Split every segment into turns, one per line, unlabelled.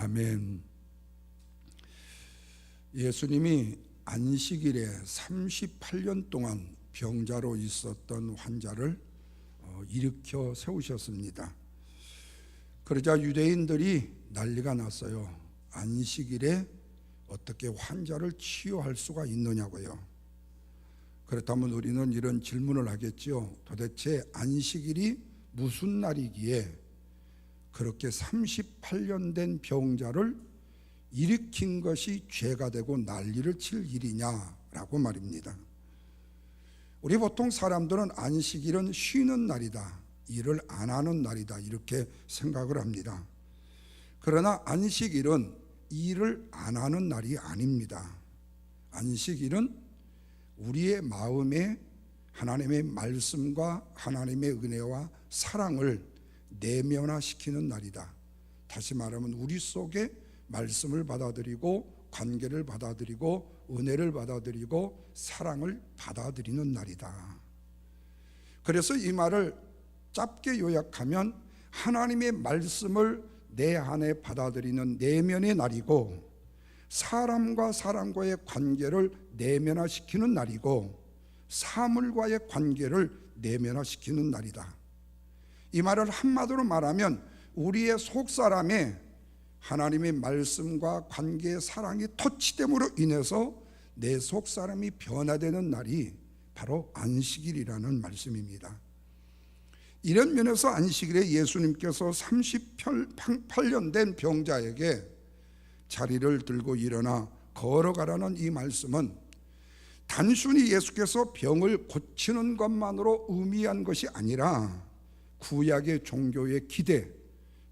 아멘. 예수님이 안식일에 38년 동안 병자로 있었던 환자를 일으켜 세우셨습니다. 그러자 유대인들이 난리가 났어요. 안식일에 어떻게 환자를 치유할 수가 있느냐고요. 그렇다면 우리는 이런 질문을 하겠죠. 도대체 안식일이 무슨 날이기에 그렇게 38년 된 병자를 일으킨 것이 죄가 되고 난리를 칠 일이냐라고 말입니다. 우리 보통 사람들은 안식일은 쉬는 날이다, 일을 안 하는 날이다, 이렇게 생각을 합니다. 그러나 안식일은 일을 안 하는 날이 아닙니다. 안식일은 우리의 마음에 하나님의 말씀과 하나님의 은혜와 사랑을 내면화시키는 날이다. 다시 말하면 우리 속에 말씀을 받아들이고 관계를 받아들이고 은혜를 받아들이고 사랑을 받아들이는 날이다. 그래서 이 말을 짧게 요약하면 하나님의 말씀을 내 안에 받아들이는 내면의 날이고, 사람과 사람과의 관계를 내면화시키는 날이고, 사물과의 관계를 내면화시키는 날이다. 이 말을 한마디로 말하면 우리의 속사람에 하나님의 말씀과 관계의 사랑이 터치됨으로 인해서 내 속사람이 변화되는 날이 바로 안식일이라는 말씀입니다. 이런 면에서 안식일에 예수님께서 38년 된 병자에게 자리를 들고 일어나 걸어가라는 이 말씀은 단순히 예수께서 병을 고치는 것만으로 의미한 것이 아니라 구약의 종교의 기대,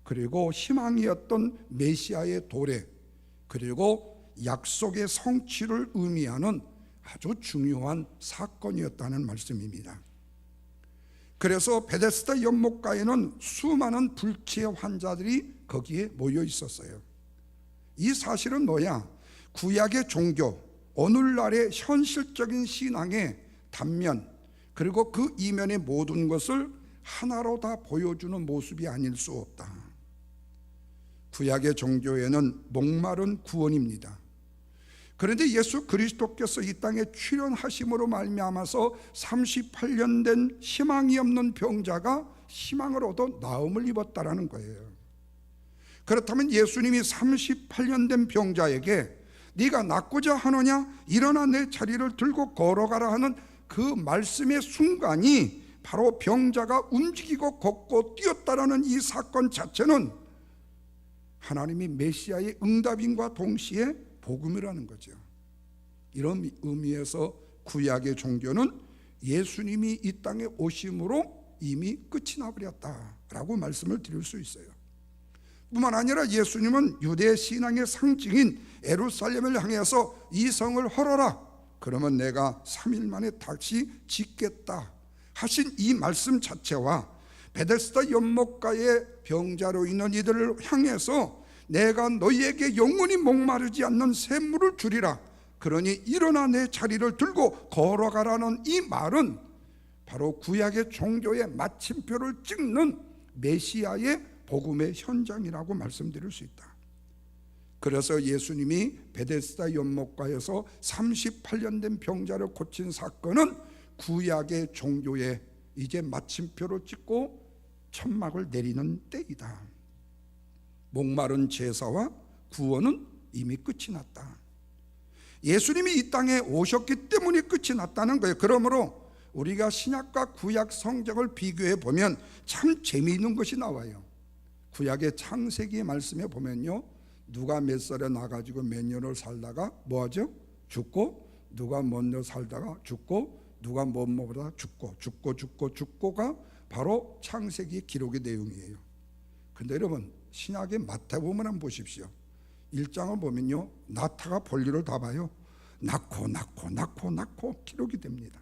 그리고 희망이었던 메시아의 도래, 그리고 약속의 성취를 의미하는 아주 중요한 사건이었다는 말씀입니다. 그래서 베데스다 연못가에는 수많은 불치의 환자들이 거기에 모여 있었어요. 이 사실은 뭐야? 구약의 종교, 오늘날의 현실적인 신앙의 단면, 그리고 그 이면의 모든 것을 하나로 다 보여주는 모습이 아닐 수 없다. 구약의 종교에는 목마른 구원입니다. 그런데 예수 그리스도께서 이 땅에 출현하심으로 말미암아서 38년 된 희망이 없는 병자가 희망을 얻어 나음을 입었다라는 거예요. 그렇다면 예수님이 38년 된 병자에게 네가 낫고자 하느냐? 일어나 내 자리를 들고 걸어가라 하는 그 말씀의 순간이 바로 병자가 움직이고 걷고 뛰었다라는 이 사건 자체는 하나님이 메시아의 응답임과 동시에 복음이라는 거죠. 이런 의미에서 구약의 종교는 예수님이 이 땅에 오심으로 이미 끝이 나버렸다라고 말씀을 드릴 수 있어요. 뿐만 아니라 예수님은 유대 신앙의 상징인 예루살렘을 향해서 이 성을 헐어라, 그러면 내가 3일 만에 다시 짓겠다 하신 이 말씀 자체와 베데스다 연못가의 병자로 있는 이들을 향해서 내가 너희에게 영원히 목마르지 않는 샘물을 주리라, 그러니 일어나 내 자리를 들고 걸어가라는 이 말은 바로 구약의 종교의 마침표를 찍는 메시아의 복음의 현장이라고 말씀드릴 수 있다. 그래서 예수님이 베데스다 연못가에서 38년 된 병자를 고친 사건은 구약의 종교에 이제 마침표를 찍고 천막을 내리는 때이다. 목마른 제사와 구원은 이미 끝이 났다. 예수님이 이 땅에 오셨기 때문에 끝이 났다는 거예요. 그러므로 우리가 신약과 구약 성경을 비교해 보면 참 재미있는 것이 나와요. 구약의 창세기 말씀에 보면요, 누가 몇 살에 나가지고 몇 년을 살다가 뭐하죠? 죽고, 누가 몇 년 살다가 죽고, 누가 뭐보다 죽고가 바로 창세기 기록의 내용이에요. 근데 여러분, 신약의 마태복음 한번 보십시오. 1장을 보면요, 나타가 볼일을 다 봐요. 낳고 기록이 됩니다.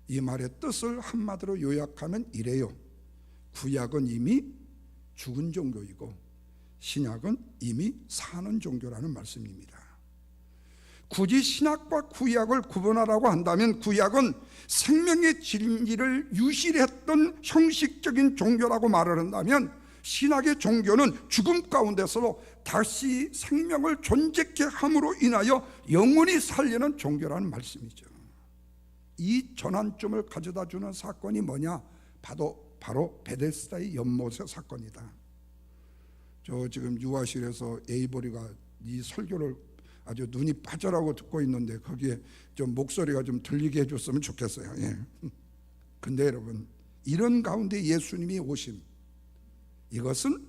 이 말의 뜻을 한마디로 요약하면 이래요. 구약은 이미 죽은 종교이고 신약은 이미 사는 종교라는 말씀입니다. 굳이 신약과 구약을 구분하라고 한다면 구약은 생명의 진리를 유실했던 형식적인 종교라고 말을 한다면 신약의 종교는 죽음 가운데서도 다시 생명을 존재케 함으로 인하여 영원히 살리는 종교라는 말씀이죠. 이 전환점을 가져다 주는 사건이 뭐냐? 바로 베데스다의 연못의 사건이다. 저 지금 유아실에서 에이보리가 이 설교를 아주 눈이 빠져라고 듣고 있는데 거기에 좀 목소리가 좀 들리게 해줬으면 좋겠어요. 예. 근데 여러분, 이런 가운데 예수님이 오심, 이것은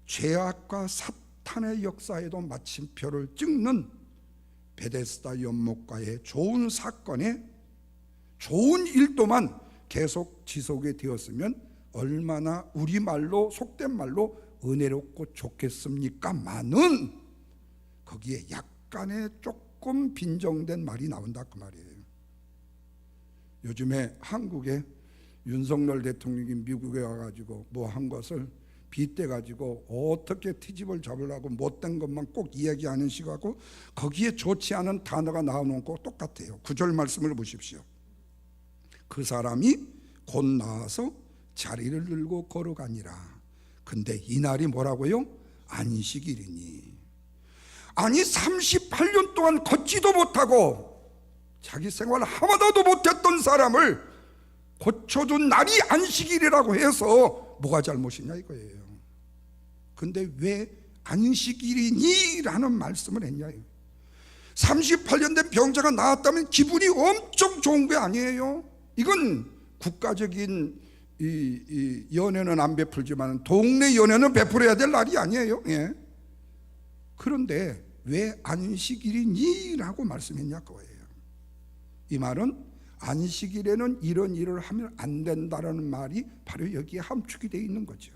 죄악과 사탄의 역사에도 마침표를 찍는 베데스다 연못가의 좋은 사건에 좋은 일도만 계속 지속이 되었으면 얼마나 우리말로 속된 말로 은혜롭고 좋겠습니까? 많은 거기에 약간의 조금 빈정된 말이 나온다 그 말이에요. 요즘에 한국에 윤석열 대통령이 미국에 와가지고 뭐 한 것을 빗대가지고 어떻게 트집을 잡으려고 못된 것만 꼭 이야기하는 식하고 거기에 좋지 않은 단어가 나오는 거 똑같아요. 9절 말씀을 보십시오. 그 사람이 곧 나와서 자리를 들고 걸어가니라. 근데 이날이 뭐라고요? 안식일이니. 아니 38년 동안 걷지도 못하고 자기 생활 하나도 못했던 사람을 고쳐준 날이 안식일이라고 해서 뭐가 잘못이냐 이거예요. 근데 왜 안식일이니? 라는 말씀을 했냐. 38년 된 병자가 나았다면 기분이 엄청 좋은 게 아니에요. 이건 국가적인 이 연회는 안 베풀지만 동네 연회는 베풀어야 될 날이 아니에요. 예. 그런데 왜 안식일이니? 라고 말씀했냐 그거예요. 이 말은 안식일에는 이런 일을 하면 안 된다는 말이 바로 여기에 함축이 되어 있는 거죠.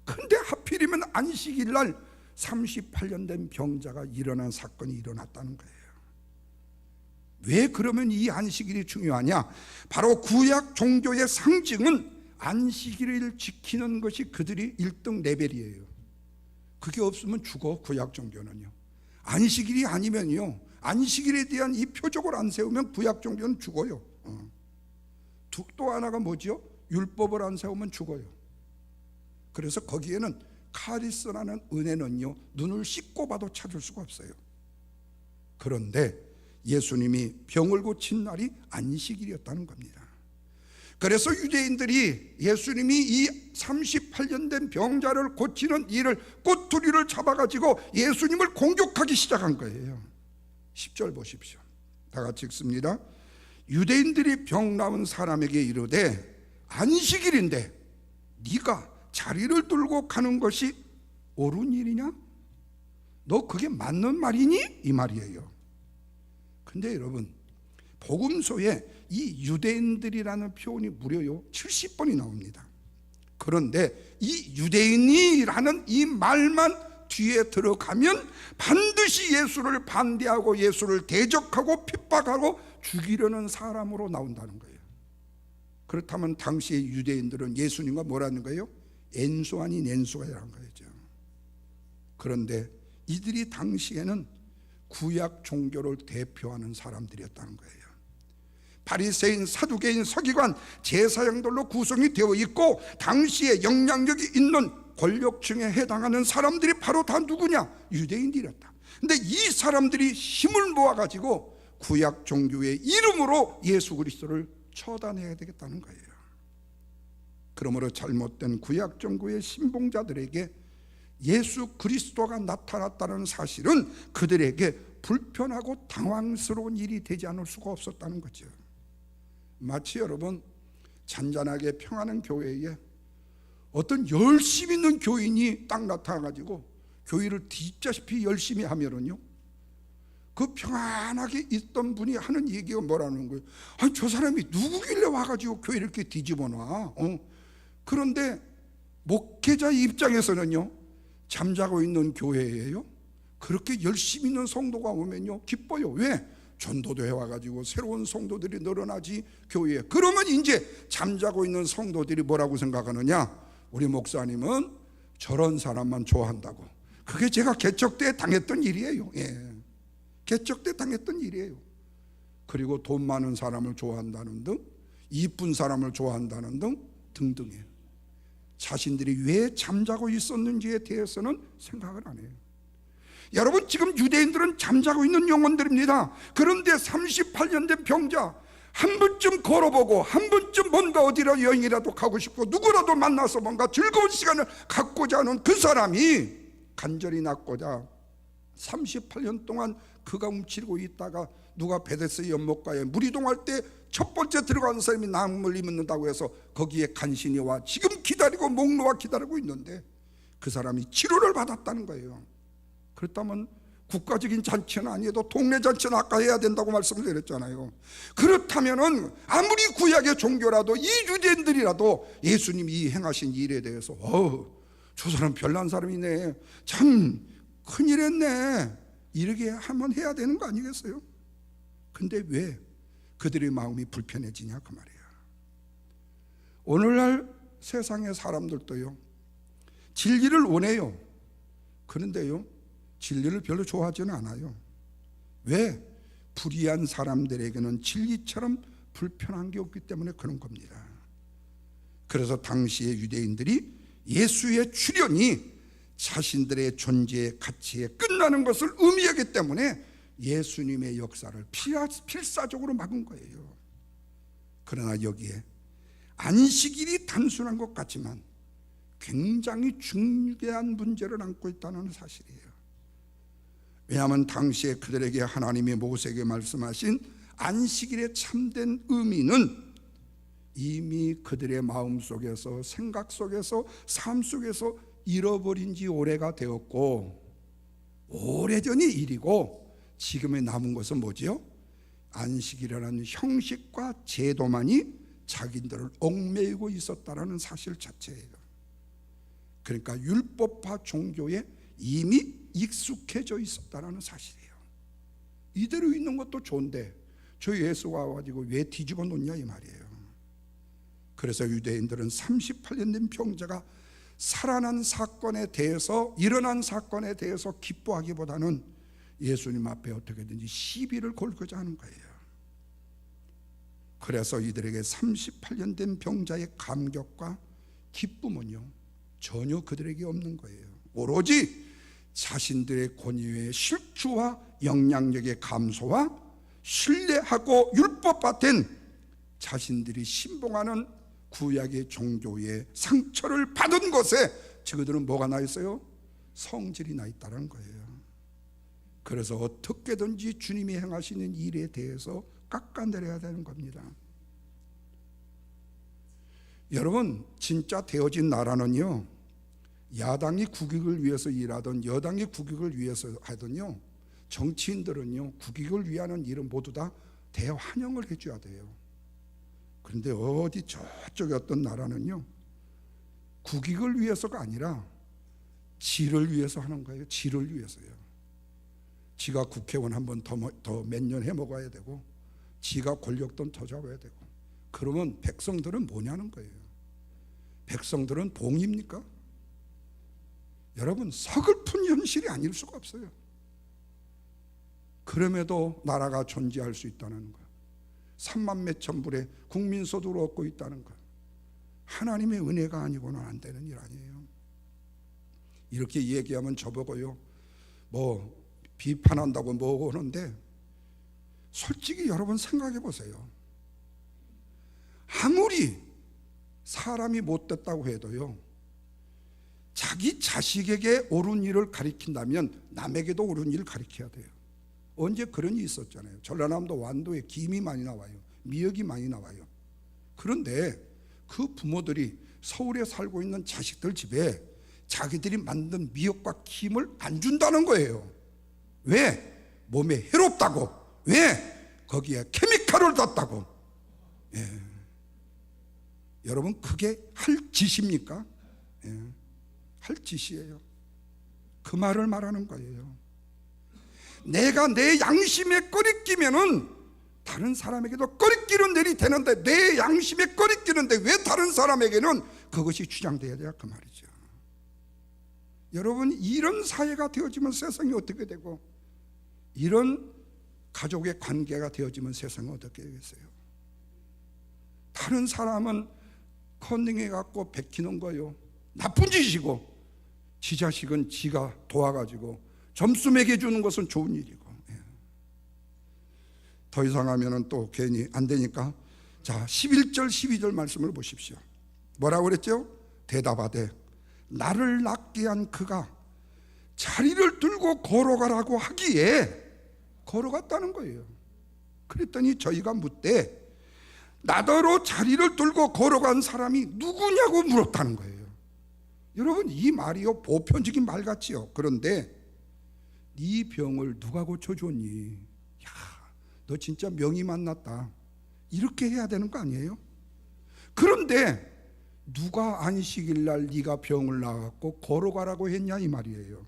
근데 하필이면 안식일 날 38년 된 병자가 일어난 사건이 일어났다는 거예요. 왜 그러면 이 안식일이 중요하냐? 바로 구약 종교의 상징은 안식일을 지키는 것이 그들이 1등 레벨이에요. 그게 없으면 죽어. 구약 종교는요. 안식일이 아니면요, 안식일에 대한 이 표적을 안 세우면 구약 종교는 죽어요. 또 하나가 뭐죠? 율법을 안 세우면 죽어요. 그래서 거기에는 카리스라는 은혜는요, 눈을 씻고 봐도 찾을 수가 없어요. 그런데 예수님이 병을 고친 날이 안식일이었다는 겁니다. 그래서 유대인들이 예수님이 이 38년 된 병자를 고치는 일을 꼬투리를 잡아가지고 예수님을 공격하기 시작한 거예요. 10절 보십시오. 다 같이 읽습니다. 유대인들이 병 나은 사람에게 이르되 안식일인데 네가 자리를 들고 가는 것이 옳은 일이냐? 너 그게 맞는 말이니? 이 말이에요. 근데 여러분, 복음서에 이 유대인들이라는 표현이 무려요 70번이 나옵니다. 그런데 이 유대인이라는 이 말만 뒤에 들어가면 반드시 예수를 반대하고 예수를 대적하고 핍박하고 죽이려는 사람으로 나온다는 거예요. 그렇다면 당시의 유대인들은 예수님과 뭐라는 거예요? 엔소 아닌 엔소가라는 거죠. 그런데 이들이 당시에는 구약 종교를 대표하는 사람들이었다는 거예요. 바리새인, 사두개인, 서기관, 제사장들로 구성이 되어 있고 당시에 영향력이 있는 권력층에 해당하는 사람들이 바로 다 누구냐? 유대인들이었다. 근데 이 사람들이 힘을 모아가지고 구약 종교의 이름으로 예수 그리스도를 처단해야 되겠다는 거예요. 그러므로 잘못된 구약 종교의 신봉자들에게 예수 그리스도가 나타났다는 사실은 그들에게 불편하고 당황스러운 일이 되지 않을 수가 없었다는 거죠. 마치 여러분 잔잔하게 평하는 교회에 어떤 열심히 있는 교인이 딱 나타나가지고 교회를 뒤집자시피 열심히 하면은요, 그 평안하게 있던 분이 하는 얘기가 뭐라는 거예요? 아니 저 사람이 누구길래 와가지고 교회를 이렇게 뒤집어 놔? 그런데 목회자 입장에서는요, 잠자고 있는 교회예요. 그렇게 열심히 있는 성도가 오면요 기뻐요. 왜? 전도도 해와가지고 새로운 성도들이 늘어나지 교회에. 그러면 이제 잠자고 있는 성도들이 뭐라고 생각하느냐? 우리 목사님은 저런 사람만 좋아한다고. 그게 제가 개척 때 당했던 일이에요. 예. 개척 때 당했던 일이에요. 그리고 돈 많은 사람을 좋아한다는 등, 이쁜 사람을 좋아한다는 등 등등이에요. 자신들이 왜 잠자고 있었는지에 대해서는 생각을 안 해요. 여러분, 지금 유대인들은 잠자고 있는 영혼들입니다. 그런데 38년 된 병자, 한 번쯤 걸어보고 한 번쯤 뭔가 어디라 여행이라도 가고 싶고 누구라도 만나서 뭔가 즐거운 시간을 갖고자 하는 그 사람이 간절히 낳고자 38년 동안 그가 움츠리고 있다가 누가 베데스 연못가에 물이동할 때 첫 번째 들어가는 사람이 남을 입는다고 해서 거기에 간신히 와 지금 기다리고 목 놓아 기다리고 있는데 그 사람이 치료를 받았다는 거예요. 그렇다면 국가적인 잔치는 아니어도 동네 잔치는 아까 해야 된다고 말씀을 드렸잖아요. 그렇다면은 아무리 구약의 종교라도 이 유대인들이라도 예수님이 이 행하신 일에 대해서 저 사람 별난 사람이네, 참 큰일 했네, 이렇게 하면 해야 되는 거 아니겠어요? 근데 왜 그들의 마음이 불편해지냐 그 말이에요. 오늘날 세상의 사람들도요, 진리를 원해요. 그런데요, 진리를 별로 좋아하지는 않아요. 왜? 불의한 사람들에게는 진리처럼 불편한 게 없기 때문에 그런 겁니다. 그래서 당시의 유대인들이 예수의 출현이 자신들의 존재의 가치에 끝나는 것을 의미하기 때문에 예수님의 역사를 필사적으로 막은 거예요. 그러나 여기에 안식일이 단순한 것 같지만 굉장히 중요한 문제를 안고 있다는 사실이에요. 왜냐하면 당시에 그들에게 하나님이 모세에게 말씀하신 안식일의 참된 의미는 이미 그들의 마음속에서, 생각 속에서, 삶 속에서 잃어버린 지 오래가 되었고 오래전의 일이고, 지금에 남은 것은 뭐지요? 안식이라는 형식과 제도만이 자기들을 얽매이고 있었다는 사실 자체예요. 그러니까 율법화 종교에 이미 익숙해져 있었다는 사실이에요. 이대로 있는 것도 좋은데 저 예수가 와가지고 왜 뒤집어 놓냐 이 말이에요. 그래서 유대인들은 38년 된 병자가 살아난 사건에 대해서, 일어난 사건에 대해서 기뻐하기보다는 예수님 앞에 어떻게든지 시비를 걸고자 하는 거예요. 그래서 이들에게 38년 된 병자의 감격과 기쁨은요 전혀 그들에게 없는 거예요. 오로지 자신들의 권위의 실주와 영향력의 감소와 신뢰하고 율법화된 자신들이 신봉하는 구약의 종교의 상처를 받은 것에 저들은 뭐가 나 있어요? 성질이 나 있다는 거예요. 그래서 어떻게든지 주님이 행하시는 일에 대해서 깎아내려야 되는 겁니다. 여러분, 진짜 되어진 나라는요, 야당이 국익을 위해서 일하든 여당이 국익을 위해서 하든요, 정치인들은요 국익을 위하는 일은 모두 다 대환영을 해줘야 돼요. 그런데 어디 저쪽에 어떤 나라는요 국익을 위해서가 아니라 지를 위해서 하는 거예요. 지를 위해서요. 지가 국회의원 한 번 더 몇 년 해먹어야 되고 지가 권력돈 더 잡아야 되고, 그러면 백성들은 뭐냐는 거예요. 백성들은 봉입니까? 여러분, 서글픈 현실이 아닐 수가 없어요. 그럼에도 나라가 존재할 수 있다는 것, 3만 몇천 불의 국민소득을 얻고 있다는 것, 하나님의 은혜가 아니고는 안 되는 일 아니에요. 이렇게 얘기하면 저보고요 뭐 비판한다고 뭐 하는데, 솔직히 여러분 생각해 보세요. 아무리 사람이 못됐다고 해도요 자기 자식에게 옳은 일을 가리킨다면 남에게도 옳은 일을 가리켜야 돼요. 언제 그런 일이 있었잖아요. 전라남도 완도에 김이 많이 나와요. 미역이 많이 나와요. 그런데 그 부모들이 서울에 살고 있는 자식들 집에 자기들이 만든 미역과 김을 안 준다는 거예요. 왜? 몸에 해롭다고. 왜? 거기에 케미칼을 뒀다고. 예. 여러분, 그게 할 짓입니까? 예. 할 짓이에요. 그 말을 말하는 거예요. 내가 내 양심에 꺼리끼면은 다른 사람에게도 꺼리끼는 일이 되는데, 내 양심에 꺼리끼는데 왜 다른 사람에게는 그것이 주장돼야 돼요? 그 말이죠. 여러분, 이런 사회가 되어지면 세상이 어떻게 되고, 이런 가족의 관계가 되어지면 세상은 어떻게 되겠어요? 다른 사람은 컨닝해 갖고 베끼는 거요, 나쁜 짓이고, 지 자식은 지가 도와가지고 점수 매겨주는 것은 좋은 일이고. 더 이상 하면은 또 괜히 안 되니까, 자 11절 12절 말씀을 보십시오. 뭐라고 그랬죠? 대답하되 나를 낫게 한 그가 자리를 들고 걸어가라고 하기에 걸어갔다는 거예요. 그랬더니 저희가 묻되 나더러 자리를 들고 걸어간 사람이 누구냐고 물었다는 거예요. 여러분, 이 말이요 보편적인 말 같지요. 그런데 네 병을 누가 고쳐줬니? 야, 너 진짜 명이 만났다, 이렇게 해야 되는 거 아니에요? 그런데 누가 안식일 날 네가 병을 나았고 걸어가라고 했냐, 이 말이에요.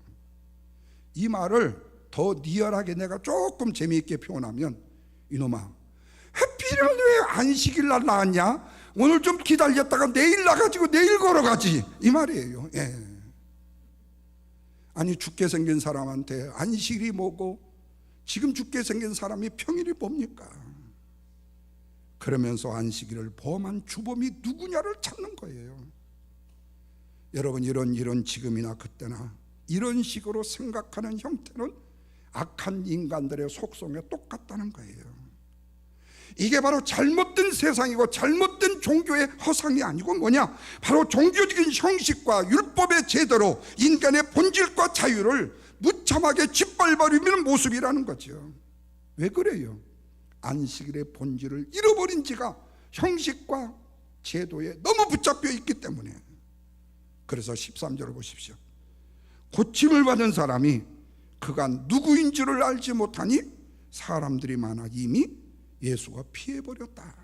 이 말을 더 리얼하게 내가 조금 재미있게 표현하면, 이놈아, 해필이면 왜 안식일 날 나왔냐? 오늘 좀 기다렸다가 내일 나가지고 내일 걸어가지, 이 말이에요. 아니, 죽게 생긴 사람한테 안식일이 뭐고 지금 죽게 생긴 사람이 평일이 뭡니까? 그러면서 안식일을 범한 주범이 누구냐를 찾는 거예요. 여러분, 이런 지금이나 그때나 이런 식으로 생각하는 형태는 악한 인간들의 속성에 똑같다는 거예요. 이게 바로 잘못된 세상이고 잘못된 종교의 허상이 아니고 뭐냐? 바로 종교적인 형식과 율법의 제도로 인간의 본질과 자유를 무참하게 짓밟아버리는 모습이라는 거죠. 왜 그래요? 안식일의 본질을 잃어버린 지가 형식과 제도에 너무 붙잡혀 있기 때문에. 그래서 13절을 보십시오. 고침을 받은 사람이 그가 누구인지를 알지 못하니 사람들이 많아 이미 예수가 피해버렸다.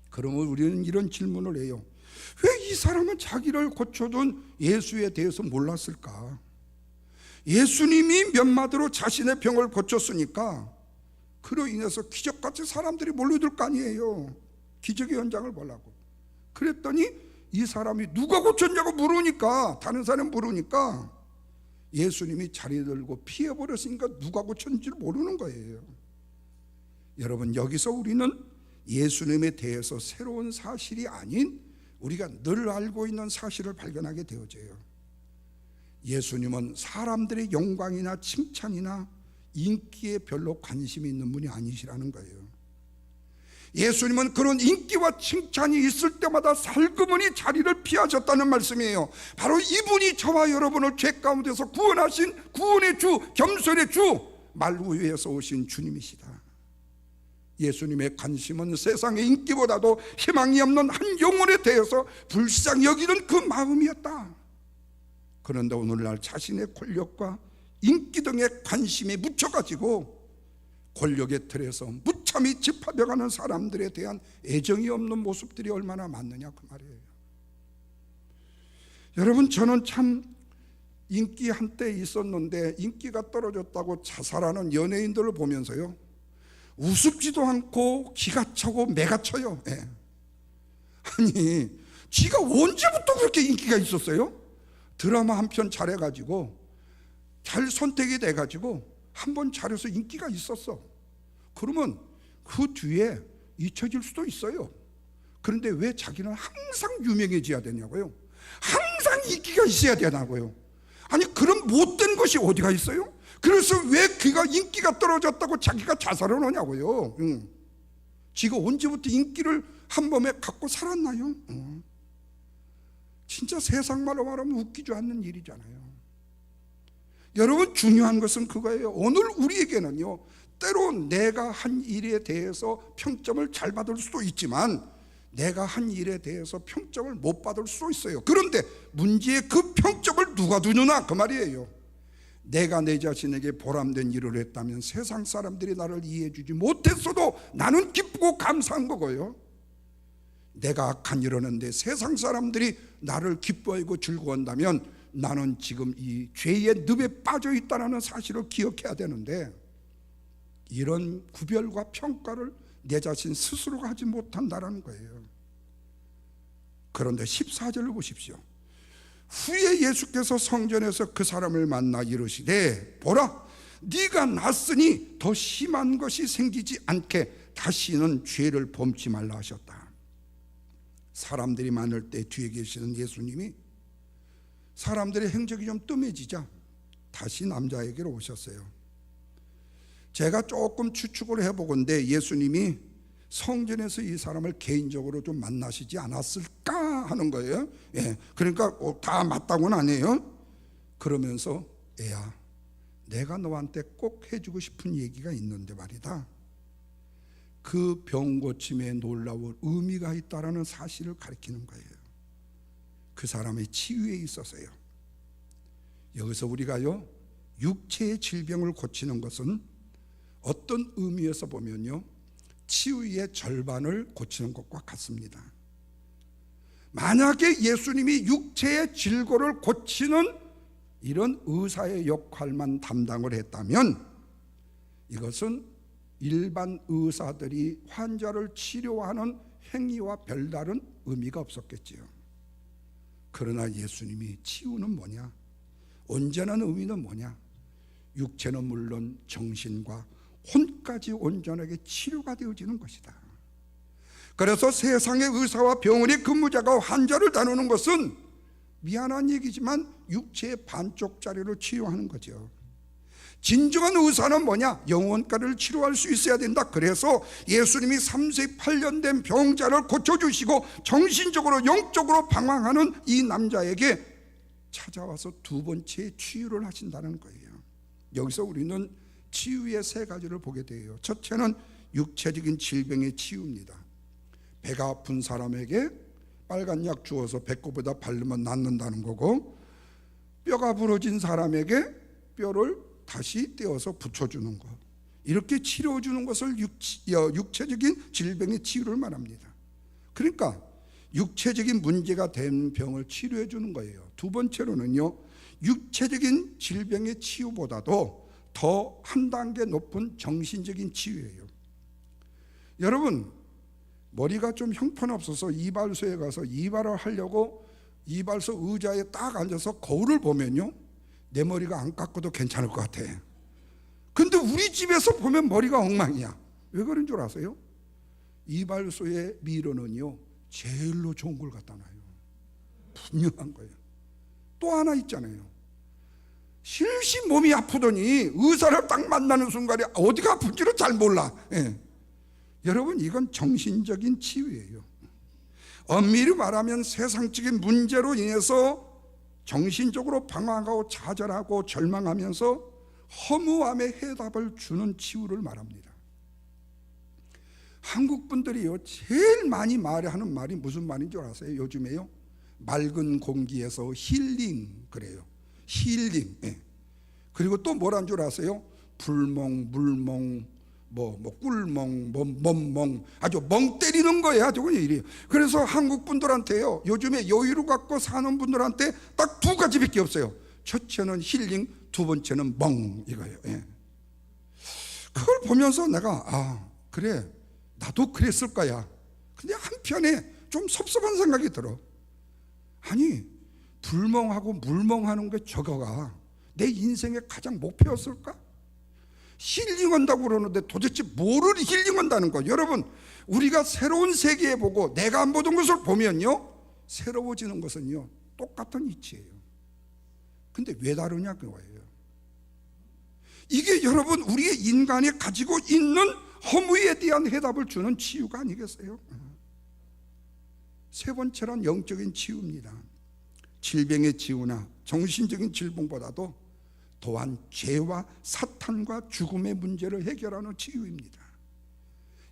그러면 우리는 이런 질문을 해요. 왜 이 사람은 자기를 고쳐준 예수에 대해서 몰랐을까? 예수님이 몇 마디로 자신의 병을 고쳤으니까 그로 인해서 기적같이 사람들이 몰려들 거 아니에요. 기적의 현장을 보려고. 그랬더니 이 사람이 누가 고쳤냐고 물으니까, 다른 사람 물으니까 예수님이 자리 들고 피해버렸으니까 누가 고쳤는지를 모르는 거예요. 여러분, 여기서 우리는 예수님에 대해서 새로운 사실이 아닌 우리가 늘 알고 있는 사실을 발견하게 되어져요. 예수님은 사람들의 영광이나 칭찬이나 인기에 별로 관심이 있는 분이 아니시라는 거예요. 예수님은 그런 인기와 칭찬이 있을 때마다 살그머니 자리를 피하셨다는 말씀이에요. 바로 이분이 저와 여러분을 죄 가운데서 구원하신 구원의 주, 겸손의 주, 말구유에서 오신 주님이시다. 예수님의 관심은 세상의 인기보다도 희망이 없는 한 영혼에 대해서 불쌍히 여기는 그 마음이었다. 그런데 오늘날 자신의 권력과 인기 등의 관심에 묻혀가지고 권력의 틀에서 무참히 짓밟혀가는 사람들에 대한 애정이 없는 모습들이 얼마나 많느냐, 그 말이에요. 여러분, 저는 참 인기 한때 있었는데 인기가 떨어졌다고 자살하는 연예인들을 보면서요, 우습지도 않고 기가 차고 매가 쳐요. 아니, 지가 언제부터 그렇게 인기가 있었어요? 드라마 한 편 잘해가지고 잘 선택이 돼가지고 한번 잘해서 인기가 있었어. 그러면 그 뒤에 잊혀질 수도 있어요. 그런데 왜 자기는 항상 유명해져야 되냐고요? 항상 인기가 있어야 되냐고요? 아니, 그런 못된 것이 어디가 있어요? 그래서 왜 그가 인기가 떨어졌다고 자기가 자살을 하냐고요? 지가 언제부터 인기를 한 몸에 갖고 살았나요? 진짜 세상 말로 말하면 웃기지 않는 일이잖아요. 여러분, 중요한 것은 그거예요. 오늘 우리에게는요, 때로 내가 한 일에 대해서 평점을 잘 받을 수도 있지만 내가 한 일에 대해서 평점을 못 받을 수도 있어요. 그런데 문제의 그 평점을 누가 두느냐, 그 말이에요. 내가 내 자신에게 보람된 일을 했다면 세상 사람들이 나를 이해해 주지 못했어도 나는 기쁘고 감사한 거고요. 내가 악한 일을 했는데 세상 사람들이 나를 기뻐하고 즐거워한다면 나는 지금 이 죄의 늪에 빠져 있다는 사실을 기억해야 되는데, 이런 구별과 평가를 내 자신 스스로가 하지 못한다는 거예요. 그런데 14절을 보십시오. 후에 예수께서 성전에서 그 사람을 만나 이르시되, 보라, 네가 낫으니 더 심한 것이 생기지 않게 다시는 죄를 범치 말라 하셨다. 사람들이 많을 때 뒤에 계시는 예수님이 사람들의 행적이 좀 뜸해지자 다시 남자에게로 오셨어요. 제가 조금 추측을 해보건대 예수님이 성전에서 이 사람을 개인적으로 좀 만나시지 않았을까 하는 거예요. 예, 그러니까 다 맞다고는 아니에요. 그러면서 애야, 내가 너한테 꼭 해주고 싶은 얘기가 있는데 말이다. 그 병 고침에 놀라운 의미가 있다라는 사실을 가리키는 거예요. 그 사람의 치유에 있어서요. 여기서 우리가요, 육체의 질병을 고치는 것은 어떤 의미에서 보면요, 치유의 절반을 고치는 것과 같습니다. 만약에 예수님이 육체의 질고를 고치는 이런 의사의 역할만 담당을 했다면 이것은 일반 의사들이 환자를 치료하는 행위와 별다른 의미가 없었겠지요. 그러나 예수님이 치유는 뭐냐? 온전한 의미는 뭐냐? 육체는 물론 정신과 혼까지 온전하게 치료가 되어지는 것이다. 그래서 세상의 의사와 병원의 근무자가 환자를 다루는 것은 미안한 얘기지만 육체의 반쪽짜리로 치료하는 거죠. 진정한 의사는 뭐냐? 영혼까지를 치료할 수 있어야 된다. 그래서 예수님이 38년 된 병자를 고쳐주시고 정신적으로 영적으로 방황하는 이 남자에게 찾아와서 두 번째 치유를 하신다는 거예요. 여기서 우리는 치유의 세 가지를 보게 돼요. 첫째는 육체적인 질병의 치유입니다. 배가 아픈 사람에게 빨간 약 주어서 배꼽에다 바르면 낫는다는 거고, 뼈가 부러진 사람에게 뼈를 다시 떼어서 붙여주는 것, 이렇게 치료해주는 것을 육체적인 질병의 치유를 말합니다. 그러니까 육체적인 문제가 된 병을 치료해 주는 거예요. 두 번째로는요, 육체적인 질병의 치유보다도 더 한 단계 높은 정신적인 치유예요. 여러분, 머리가 좀 형편없어서 이발소에 가서 이발을 하려고 이발소 의자에 딱 앉아서 거울을 보면요, 내 머리가 안 깎아도 괜찮을 것 같아. 근데 우리 집에서 보면 머리가 엉망이야. 왜 그런 줄 아세요? 이발소의 미러는요, 제일로 좋은 걸 갖다 놔요. 분명한 거예요. 또 하나 있잖아요. 실시 몸이 아프더니 의사를 딱 만나는 순간에 어디가 아픈지를 잘 몰라. 예. 여러분, 이건 정신적인 치유예요. 엄밀히 말하면 세상적인 문제로 인해서 정신적으로 방황하고 좌절하고 절망하면서 허무함의 해답을 주는 치유를 말합니다. 한국 분들이요, 제일 많이 말하는 말이 무슨 말인 줄 아세요? 요즘에요, 맑은 공기에서 힐링 그래요. 힐링. 예. 그리고 또 뭐란 줄 아세요? 불멍, 물멍, 꿀멍, 멍, 아주 멍 때리는 거예요. 아주 그냥 이래요. 그래서 한국 분들한테요, 요즘에 여유를 갖고 사는 분들한테 딱 두 가지밖에 없어요. 첫째는 힐링, 두 번째는 멍, 이거예요. 예. 그걸 보면서 내가 그래, 나도 그랬을 거야. 근데 한편에 좀 섭섭한 생각이 들어. 아니, 불멍하고 물멍하는 게 저거가 내 인생의 가장 목표였을까? 힐링한다고 그러는데 도대체 뭐를 힐링한다는 거? 여러분, 우리가 새로운 세계에 보고 내가 안 보던 것을 보면요, 새로워지는 것은요, 똑같은 이치예요. 근데 왜 다르냐 그거예요. 이게 여러분, 우리의 인간이 가지고 있는 허무에 대한 해답을 주는 치유가 아니겠어요? 세 번째는 영적인 치유입니다. 질병의 치유나 정신적인 질병보다도 또한 죄와 사탄과 죽음의 문제를 해결하는 치유입니다.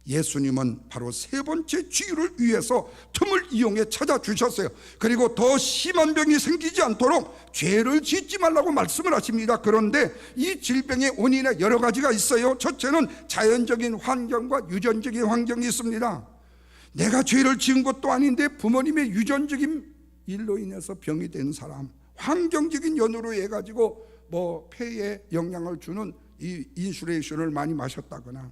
예수님은 바로 세 번째 치유를 위해서 틈을 이용해 찾아주셨어요. 그리고 더 심한 병이 생기지 않도록 죄를 짓지 말라고 말씀을 하십니다. 그런데 이 질병의 원인에 여러 가지가 있어요. 첫째는 자연적인 환경과 유전적인 환경이 있습니다. 내가 죄를 지은 것도 아닌데 부모님의 유전적인 일로 인해서 병이 된 사람, 환경적인 연유로 해가지고 폐에 영향을 주는 이 인슐레이션을 많이 마셨다거나,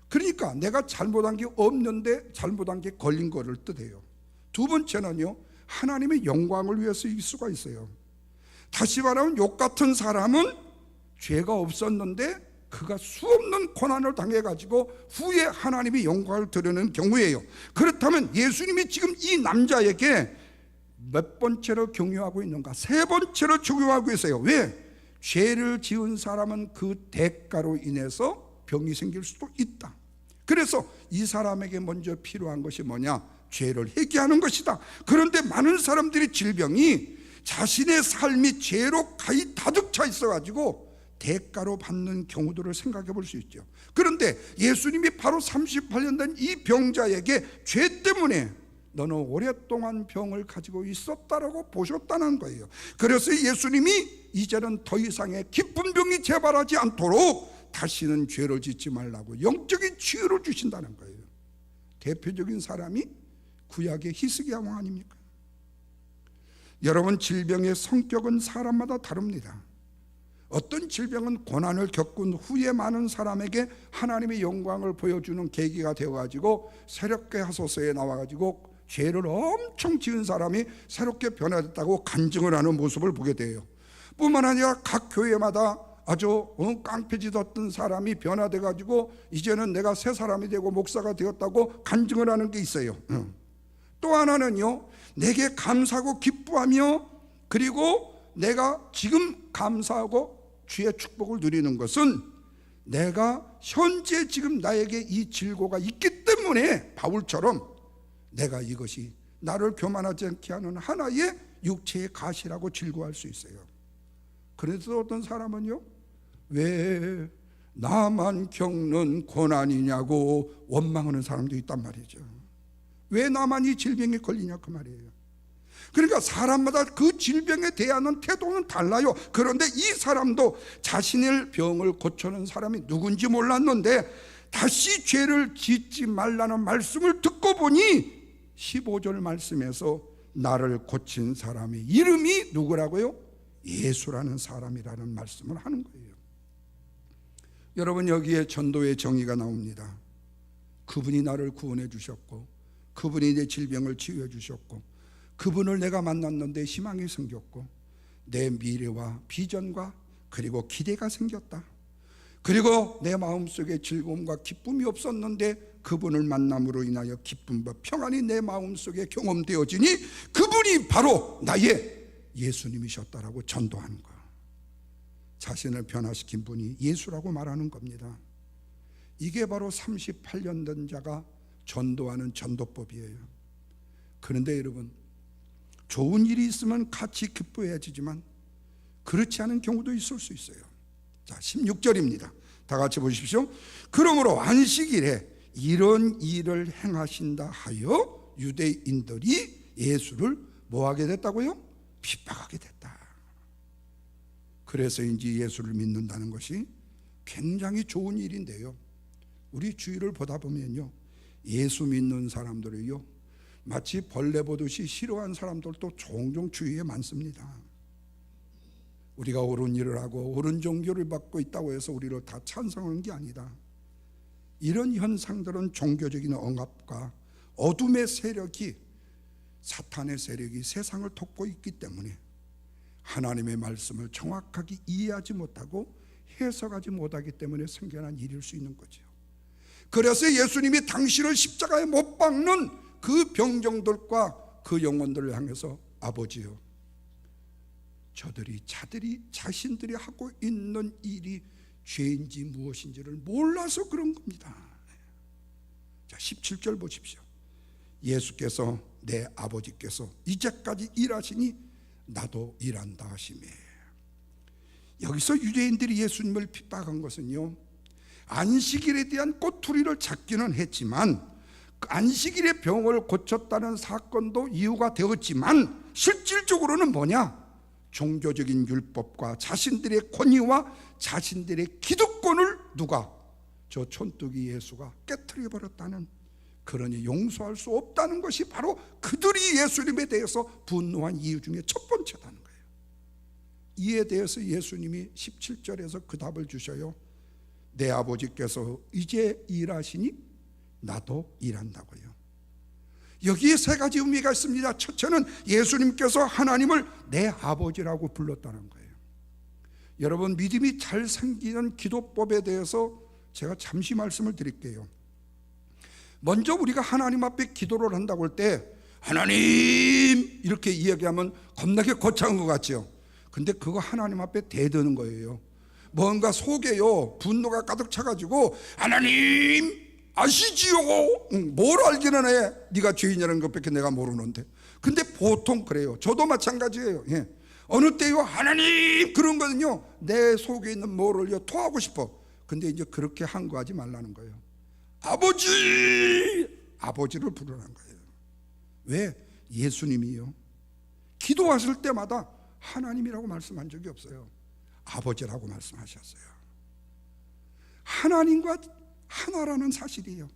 그러니까 내가 잘못한 게 없는데 잘못한 게 걸린 거를 뜻해요. 두 번째는요, 하나님의 영광을 위해서일 수가 있어요. 다시 말하면 욕 같은 사람은 죄가 없었는데 그가 수없는 고난을 당해가지고 후에 하나님의 영광을 드리는 경우예요. 그렇다면 예수님이 지금 이 남자에게 몇 번째로 경유하고 있는가? 세 번째로 적용하고 있어요. 왜? 죄를 지은 사람은 그 대가로 인해서 병이 생길 수도 있다. 그래서 이 사람에게 먼저 필요한 것이 뭐냐? 죄를 회개하는 것이다. 그런데 많은 사람들이 질병이 자신의 삶이 죄로 가히 가득 차 있어가지고 대가로 받는 경우들을 생각해 볼 수 있죠. 그런데 예수님이 바로 38년 된 이 병자에게 죄 때문에 너는 오랫동안 병을 가지고 있었다라고 보셨다는 거예요. 그래서 예수님이 이제는 더 이상의 기쁜 병이 재발하지 않도록 다시는 죄를 짓지 말라고 영적인 치유를 주신다는 거예요. 대표적인 사람이 구약의 히스기야 왕 아닙니까? 여러분, 질병의 성격은 사람마다 다릅니다. 어떤 질병은 고난을 겪은 후에 많은 사람에게 하나님의 영광을 보여주는 계기가 되어가지고 새롭게 하소서에 나와가지고 죄를 엄청 지은 사람이 새롭게 변화됐다고 간증을 하는 모습을 보게 돼요. 뿐만 아니라 각 교회마다 아주 깡패짓었던 사람이 변화돼가지고 이제는 내가 새 사람이 되고 목사가 되었다고 간증을 하는 게 있어요. 또 하나는요, 내게 감사하고 기뻐하며 그리고 내가 지금 감사하고 주의 축복을 누리는 것은 내가 현재 지금 나에게 이 질고가 있기 때문에 바울처럼 내가 이것이 나를 교만하지 않게 하는 하나의 육체의 가시라고 즐거워할 수 있어요. 그래서 어떤 사람은요, 왜 나만 겪는 고난이냐고 원망하는 사람도 있단 말이죠. 왜 나만 이 질병에 걸리냐 그 말이에요. 그러니까 사람마다 그 질병에 대하는 태도는 달라요. 그런데 이 사람도 자신의 병을 고쳐는 사람이 누군지 몰랐는데 다시 죄를 짓지 말라는 말씀을 듣고 보니 15절 말씀에서 나를 고친 사람의 이름이 누구라고요? 예수라는 사람이라는 말씀을 하는 거예요. 여러분, 여기에 전도의 정의가 나옵니다. 그분이 나를 구원해 주셨고 그분이 내 질병을 치유해 주셨고 그분을 내가 만났는데 희망이 생겼고 내 미래와 비전과 그리고 기대가 생겼다. 그리고 내 마음속에 즐거움과 기쁨이 없었는데 그분을 만남으로 인하여 기쁨과 평안이 내 마음속에 경험되어지니 그분이 바로 나의 예수님이셨다라고 전도하는 거예요. 자신을 변화시킨 분이 예수라고 말하는 겁니다. 이게 바로 38년 된 자가 전도하는 전도법이에요. 그런데 여러분, 좋은 일이 있으면 같이 기뻐해야지만 그렇지 않은 경우도 있을 수 있어요. 자, 16절입니다. 다 같이 보십시오. 그러므로 안식일에 이런 일을 행하신다 하여 유대인들이 예수를 뭐하게 됐다고요? 핍박하게 됐다. 그래서인지 예수를 믿는다는 것이 굉장히 좋은 일인데요, 우리 주위를 보다 보면요, 예수 믿는 사람들이요 마치 벌레 보듯이 싫어하는 사람들도 종종 주위에 많습니다. 우리가 옳은 일을 하고 옳은 종교를 받고 있다고 해서 우리를 다 찬성하는 게 아니다. 이런 현상들은 종교적인 억압과 어둠의 세력이, 사탄의 세력이 세상을 덮고 있기 때문에 하나님의 말씀을 정확하게 이해하지 못하고 해석하지 못하기 때문에 생겨난 일일 수 있는 거죠. 그래서 예수님이 당신을 십자가에 못 박는 그 병정들과 그 영혼들을 향해서 아버지요, 자신들이 하고 있는 일이 죄인지 무엇인지를 몰라서 그런 겁니다. 자, 17절 보십시오. 예수께서 내 아버지께서 이제까지 일하시니 나도 일한다 하시매. 여기서 유대인들이 예수님을 핍박한 것은요, 안식일에 대한 꼬투리를 잡기는 했지만 안식일의 병을 고쳤다는 사건도 이유가 되었지만 실질적으로는 뭐냐? 종교적인 율법과 자신들의 권위와 자신들의 기득권을 누가? 저 촌뜨기 예수가 깨트려 버렸다는, 그러니 용서할 수 없다는 것이 바로 그들이 예수님에 대해서 분노한 이유 중에 첫 번째라는 거예요. 이에 대해서 예수님이 17절에서 그 답을 주셔요. 내 아버지께서 이제 일하시니 나도 일한다고요. 여기에 세 가지 의미가 있습니다. 첫째는 예수님께서 하나님을 내 아버지라고 불렀다는 거예요. 여러분, 믿음이 잘 생기는 기도법에 대해서 제가 잠시 말씀을 드릴게요. 먼저 우리가 하나님 앞에 기도를 한다고 할 때 하나님 이렇게 이야기하면 겁나게 거창한 것 같죠. 근데 그거 하나님 앞에 대드는 거예요. 뭔가 속에요 분노가 가득 차가지고 하나님 아시지요? 뭘 알기는 해. 네가 죄인이라는 것밖에 내가 모르는데. 근데 보통 그래요. 저도 마찬가지예요. 예. 어느 때요 하나님 그런 거는요 내 속에 있는 뭐를요 토하고 싶어. 근데 이제 그렇게 항거하지 말라는 거예요. 아버지를 부르라는 거예요. 왜? 예수님이요 기도하실 때마다 하나님이라고 말씀한 적이 없어요. 아버지라고 말씀하셨어요. 하나님과 하나라는 사실이에요.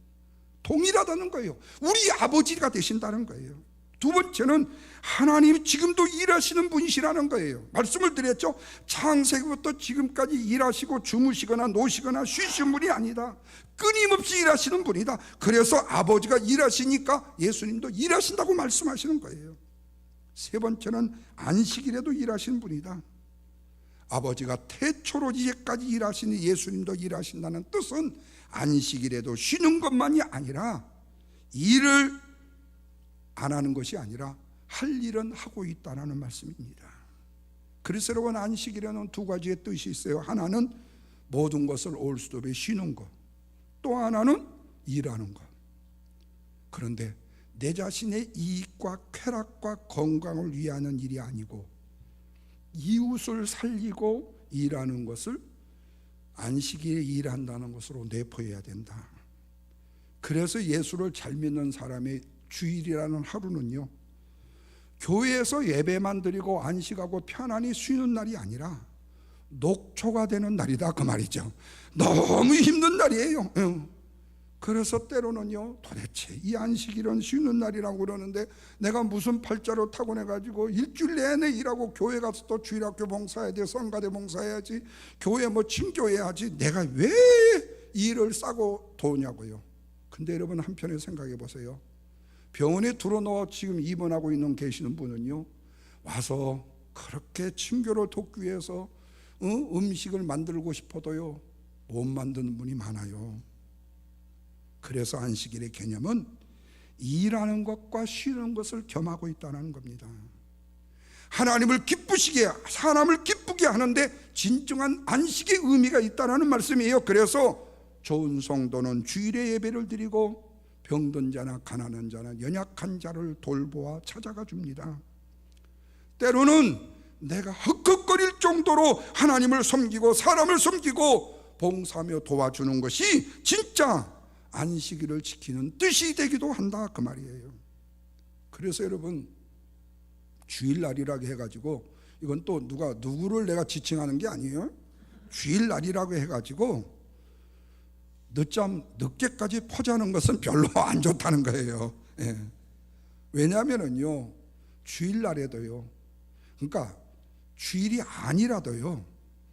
동일하다는 거예요. 우리 아버지가 되신다는 거예요. 두 번째는 하나님이 지금도 일하시는 분이시라는 거예요. 말씀을 드렸죠. 창세기부터 지금까지 일하시고 주무시거나 노시거나 쉬시는 분이 아니다. 끊임없이 일하시는 분이다. 그래서 아버지가 일하시니까 예수님도 일하신다고 말씀하시는 거예요. 세 번째는 안식일에도 일하시는 분이다. 아버지가 태초로 이제까지 일하시니 예수님도 일하신다는 뜻은 안식일에도 쉬는 것만이 아니라 일을 안 하는 것이 아니라 할 일은 하고 있다는 말씀입니다. 그래서 여러분 안식일에는 두 가지의 뜻이 있어요. 하나는 모든 것을 올 수업에 쉬는 것, 또 하나는 일하는 것. 그런데 내 자신의 이익과 쾌락과 건강을 위하는 일이 아니고 이웃을 살리고 일하는 것을 안식일에 일한다는 것으로 내포해야 된다. 그래서 예수를 잘 믿는 사람의 주일이라는 하루는요 교회에서 예배만 드리고 안식하고 편안히 쉬는 날이 아니라 녹초가 되는 날이다 그 말이죠. 너무 힘든 날이에요. 그래서 때로는요 도대체 이 안식일은 쉬는 날이라고 그러는데 내가 무슨 팔자로 타고내가지고 일주일 내내 일하고 교회 가서 또 주일학교 봉사해야 돼, 성가대 봉사해야지, 교회 뭐 친교해야지, 내가 왜 일을 싸고 도냐고요. 근데 여러분 한편에 생각해 보세요. 병원에 들어넣어 지금 입원하고 계시는 분은요 와서 그렇게 친교를 돕기 위해서 음식을 만들고 싶어도요 못 만드는 분이 많아요. 그래서 안식일의 개념은 일하는 것과 쉬는 것을 겸하고 있다는 겁니다. 하나님을 기쁘시게, 사람을 기쁘게 하는데 진정한 안식의 의미가 있다는 말씀이에요. 그래서 좋은 성도는 주일에 예배를 드리고 병든 자나 가난한 자나 연약한 자를 돌보아 찾아가 줍니다. 때로는 내가 헉헉거릴 정도로 하나님을 섬기고 사람을 섬기고 봉사하며 도와주는 것이 진짜 안식일을 지키는 뜻이 되기도 한다 그 말이에요. 그래서 여러분 주일날이라고 해가지고 이건 또 누구를 내가 지칭하는 게 아니에요. 주일날이라고 해가지고 늦게까지 포자는 것은 별로 안 좋다는 거예요. 예. 왜냐하면요 주일날에도요, 그러니까 주일이 아니라도요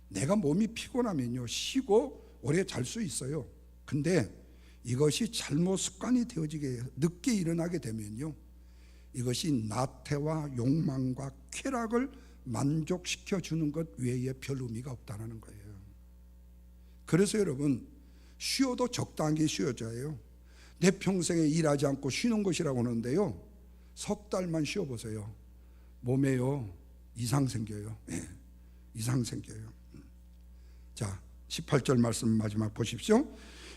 내가 몸이 피곤하면요 쉬고 오래 잘 수 있어요. 근데 이것이 잘못 습관이 되어지게 해요. 늦게 일어나게 되면요 이것이 나태와 욕망과 쾌락을 만족시켜 주는 것 외에 별 의미가 없다는 거예요. 그래서 여러분 쉬어도 적당히 쉬어줘야 해요. 내 평생에 일하지 않고 쉬는 것이라고 하는데요 석 달만 쉬어보세요. 몸에요 이상 생겨요. 네, 이상 생겨요. 자 18절 말씀 마지막 보십시오.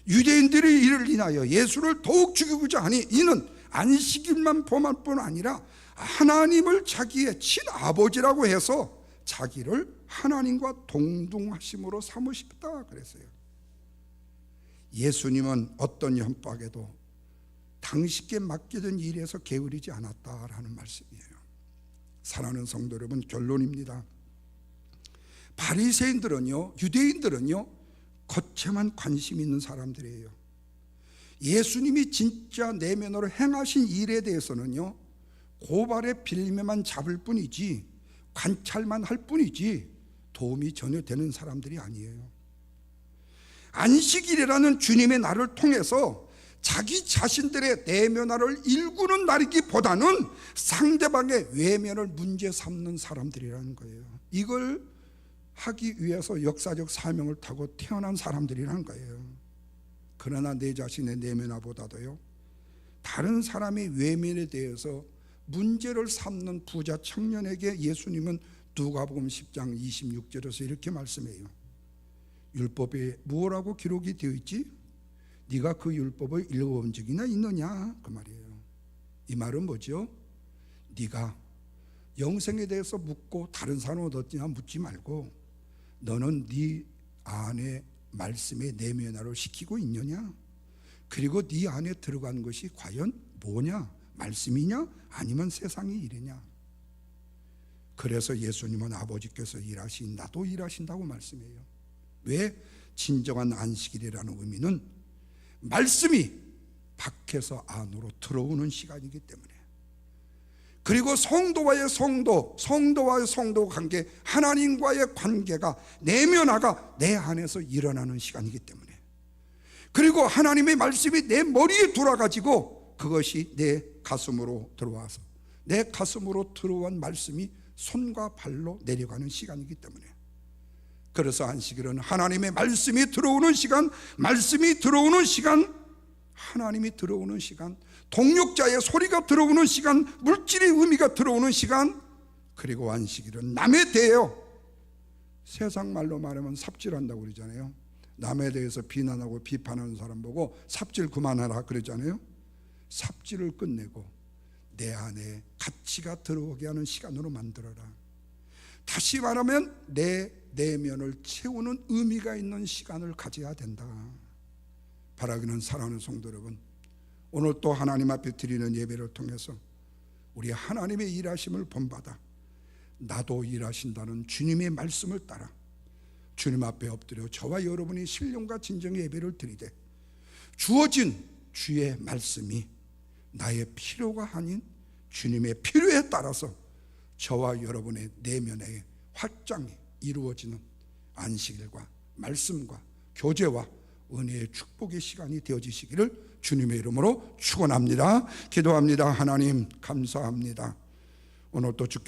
유대인들이 이를 인하여 예수를 더욱 죽이고자 하니 이는 안식일만 범할 뿐 아니라 하나님을 자기의 친아버지라고 해서 자기를 하나님과 동등하심으로 삼으셨다 그랬어요. 예수님은 어떤 협박에도 당신께 맡겨진 일에서 게으르지 않았다라는 말씀이에요. 사랑하는 성도 여러분, 결론입니다. 바리새인들은요, 유대인들은요 겉에만 관심 있는 사람들이에요. 예수님이 진짜 내면으로 행하신 일에 대해서는요 고발의 빌미만 잡을 뿐이지 관찰만 할 뿐이지 도움이 전혀 되는 사람들이 아니에요. 안식일이라는 주님의 날을 통해서 자기 자신들의 내면화를 일구는 날이기보다는 상대방의 외면을 문제 삼는 사람들이라는 거예요. 이걸 하기 위해서 역사적 사명을 타고 태어난 사람들이라는 거예요. 그러나 내 자신의 내면화보다도요 다른 사람의 외면에 대해서 문제를 삼는 부자 청년에게 예수님은 누가복음 10장 26절에서 이렇게 말씀해요. 율법에 무엇라고 기록이 되어 있지? 네가 그 율법을 읽어본 적이나 있느냐? 그 말이에요. 이 말은 뭐죠? 네가 영생에 대해서 묻고 다른 사람은 어떠냐 묻지 말고 너는 네 안에 말씀의 내면화를 시키고 있느냐? 그리고 네 안에 들어간 것이 과연 뭐냐? 말씀이냐? 아니면 세상의 일이냐? 그래서 예수님은 아버지께서 일하신 나도 일하신다고 말씀해요. 왜? 진정한 안식일이라는 의미는 말씀이 밖에서 안으로 들어오는 시간이기 때문에, 그리고 성도와의 성도와의 성도 관계, 하나님과의 관계가 내면화가 내 안에서 일어나는 시간이기 때문에, 그리고 하나님의 말씀이 내 머리에 돌아가지고 그것이 내 가슴으로 들어와서 내 가슴으로 들어온 말씀이 손과 발로 내려가는 시간이기 때문에, 그래서 안식일은 하나님의 말씀이 들어오는 시간, 말씀이 들어오는 시간, 하나님이 들어오는 시간, 동력자의 소리가 들어오는 시간, 물질의 의미가 들어오는 시간, 그리고 안식일은 남에 대해요. 세상 말로 말하면 삽질한다고 그러잖아요. 남에 대해서 비난하고 비판하는 사람 보고 삽질 그만하라 그러잖아요. 삽질을 끝내고 내 안에 가치가 들어오게 하는 시간으로 만들어라. 다시 말하면 내 내면을 채우는 의미가 있는 시간을 가져야 된다. 바라기는 사랑하는 성도 여러분, 오늘 또 하나님 앞에 드리는 예배를 통해서 우리 하나님의 일하심을 본받아 나도 일하신다는 주님의 말씀을 따라 주님 앞에 엎드려 저와 여러분이 신령과 진정의 예배를 드리되 주어진 주의 말씀이 나의 필요가 아닌 주님의 필요에 따라서 저와 여러분의 내면의 확장이 이루어지는 안식일과 말씀과 교제와 은혜의 축복의 시간이 되어지시기를 주님의 이름으로 축원합니다. 기도합니다. 하나님 감사합니다. 오늘 또 주께서